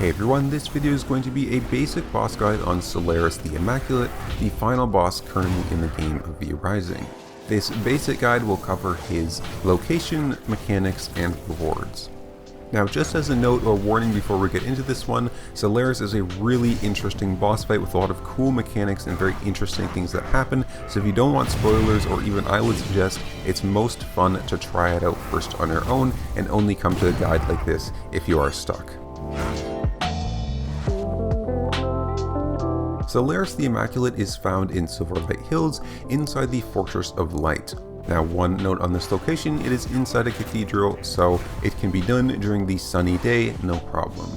Hey everyone, this video is going to be a basic boss guide on Solarus the Immaculate, the final boss currently in the game of V Rising. This basic guide will cover his location, mechanics, and rewards. Now, just as a note or warning before we get into this one, Solarus is a really interesting boss fight with a lot of cool mechanics and very interesting things that happen, so if you don't want spoilers, or even I would suggest, it's most fun to try it out first on your own and only come to a guide like this if you are stuck. Solarus the Immaculate is found in Silverlight Hills inside the Fortress of Light. Now, one note on this location, it is inside a cathedral, so it can be done during the sunny day, no problem.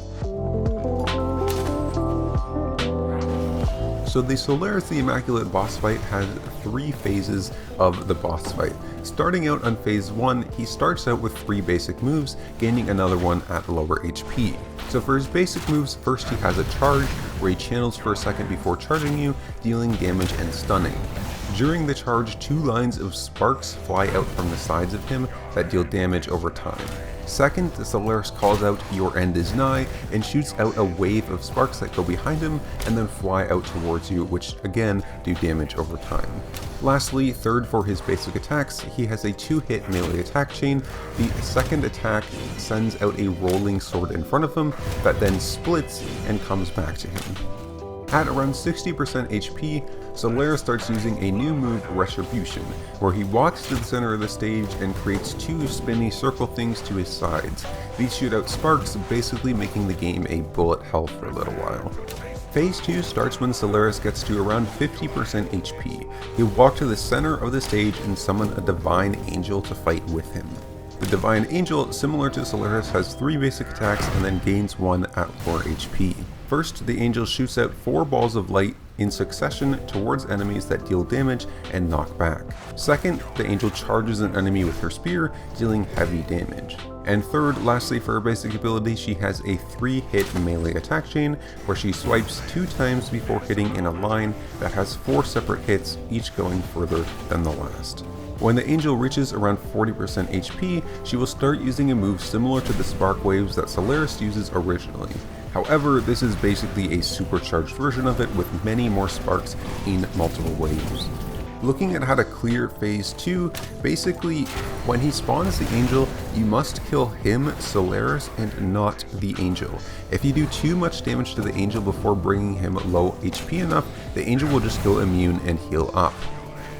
So the Solarus the Immaculate boss fight has 3 phases of the boss fight. Starting out on phase 1, he starts out with 3 basic moves, gaining another one at lower HP. So for his basic moves, first he has a charge, where he channels for a second before charging you, dealing damage and stunning. During the charge, 2 lines of sparks fly out from the sides of him that deal damage over time. Second, the Solarus calls out "Your end is nigh" and shoots out a wave of sparks that go behind him and then fly out towards you, which again do damage over time. Lastly, third, for his basic attacks, he has a 2-hit melee attack chain. The second attack sends out a rolling sword in front of him that then splits and comes back to him. At around 60% HP, Solarus starts using a new move, Retribution, where he walks to the center of the stage and creates 2 spinny circle things to his sides. These shoot out sparks, basically making the game a bullet hell for a little while. Phase 2 starts when Solarus gets to around 50% HP. He'll walk to the center of the stage and summon a Divine Angel to fight with him. The Divine Angel, similar to Solarus, has 3 basic attacks and then gains 1 at lower HP. First, the Angel shoots out 4 balls of light in succession towards enemies that deal damage and knock back. Second, the Angel charges an enemy with her spear, dealing heavy damage. And third, lastly, for her basic ability, she has a 3-hit melee attack chain, where she swipes 2 times before hitting in a line that has 4 separate hits, each going further than the last. When the Angel reaches around 40% HP, she will start using a move similar to the spark waves that Solarus uses originally. However, this is basically a supercharged version of it with many more sparks in multiple waves. Looking at how to clear phase 2, basically when he spawns the Angel, you must kill him, Solarus, and not the Angel. If you do too much damage to the Angel before bringing him low HP enough, the Angel will just go immune and heal up.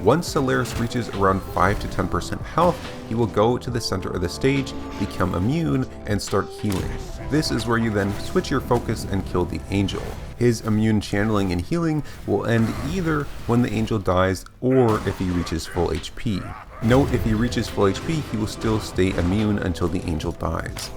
Once Solarus reaches around 5 to 10% health, he will go to the center of the stage, become immune, and start healing. This is where you then switch your focus and kill the Angel. His immune channeling and healing will end either when the Angel dies or if he reaches full HP. Note, if he reaches full HP, he will still stay immune until the Angel dies.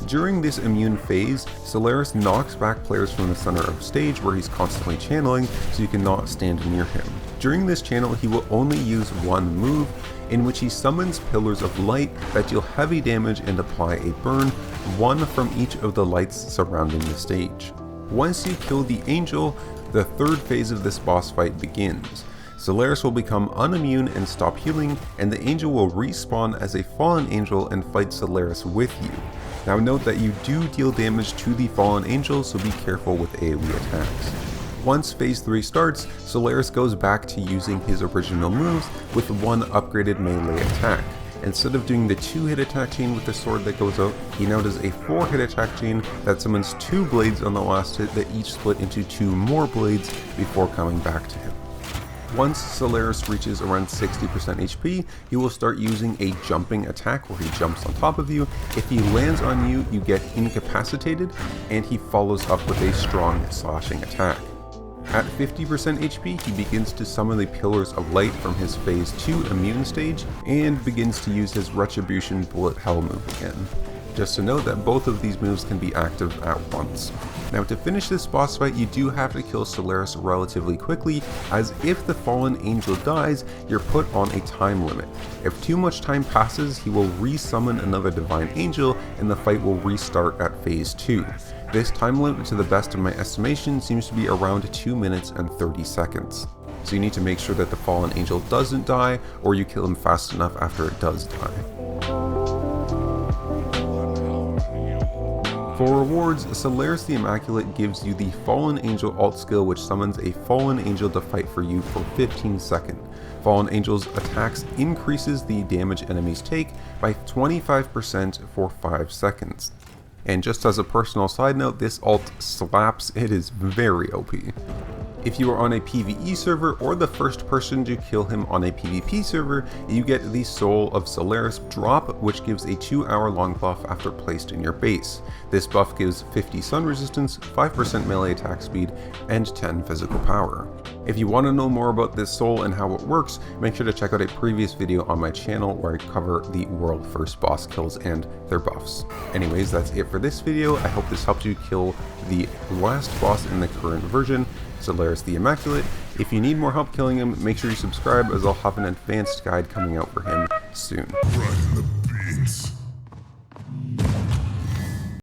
During this immune phase, Solarus knocks back players from the center of the stage where he's constantly channeling, so you cannot stand near him. During this channel, he will only use one move, in which he summons pillars of light that deal heavy damage and apply a burn, 1 from each of the lights surrounding the stage. Once you kill the Angel, the 3rd phase of this boss fight begins. Solarus will become unimmune and stop healing, and the Angel will respawn as a fallen angel and fight Solarus with you. Now note that you do deal damage to the fallen angel, so be careful with AoE attacks. Once phase 3 starts, Solarus goes back to using his original moves with 1 upgraded melee attack. Instead of doing the 2-hit attack chain with the sword that goes out, he now does a 4-hit attack chain that summons 2 blades on the last hit that each split into 2 more blades before coming back to him. Once Solarus reaches around 60% HP, he will start using a jumping attack where he jumps on top of you. If he lands on you, you get incapacitated, and he follows up with a strong slashing attack. At 50% HP, he begins to summon the Pillars of Light from his phase 2 immune stage, and begins to use his Retribution bullet hell move again. Just to note that both of these moves can be active at once. Now, to finish this boss fight, you do have to kill Solarus relatively quickly, as if the fallen angel dies, you're put on a time limit. If too much time passes, he will resummon another divine angel, and the fight will restart at phase 2. This time limit, to the best of my estimation, seems to be around 2 minutes and 30 seconds. So you need to make sure that the fallen angel doesn't die, or you kill him fast enough after it does die. For rewards, Solarus the Immaculate gives you the Fallen Angel alt skill, which summons a Fallen Angel to fight for you for 15 seconds. Fallen Angel's attacks increases the damage enemies take by 25% for 5 seconds. And just as a personal side note, this alt slaps. It is very OP. If you are on a PvE server or the first person to kill him on a PvP server, you get the Soul of Solarus drop, which gives a 2-hour long buff after placed in your base. This buff gives 50 stun resistance, 5% melee attack speed, and 10 physical power. If you want to know more about this soul and how it works, make sure to check out a previous video on my channel where I cover the world first boss kills and their buffs. Anyways, that's it for this video. I hope this helped you kill the last boss in the current version, Solarus the Immaculate. If you need more help killing him, make sure you subscribe, as I'll have an advanced guide coming out for him soon.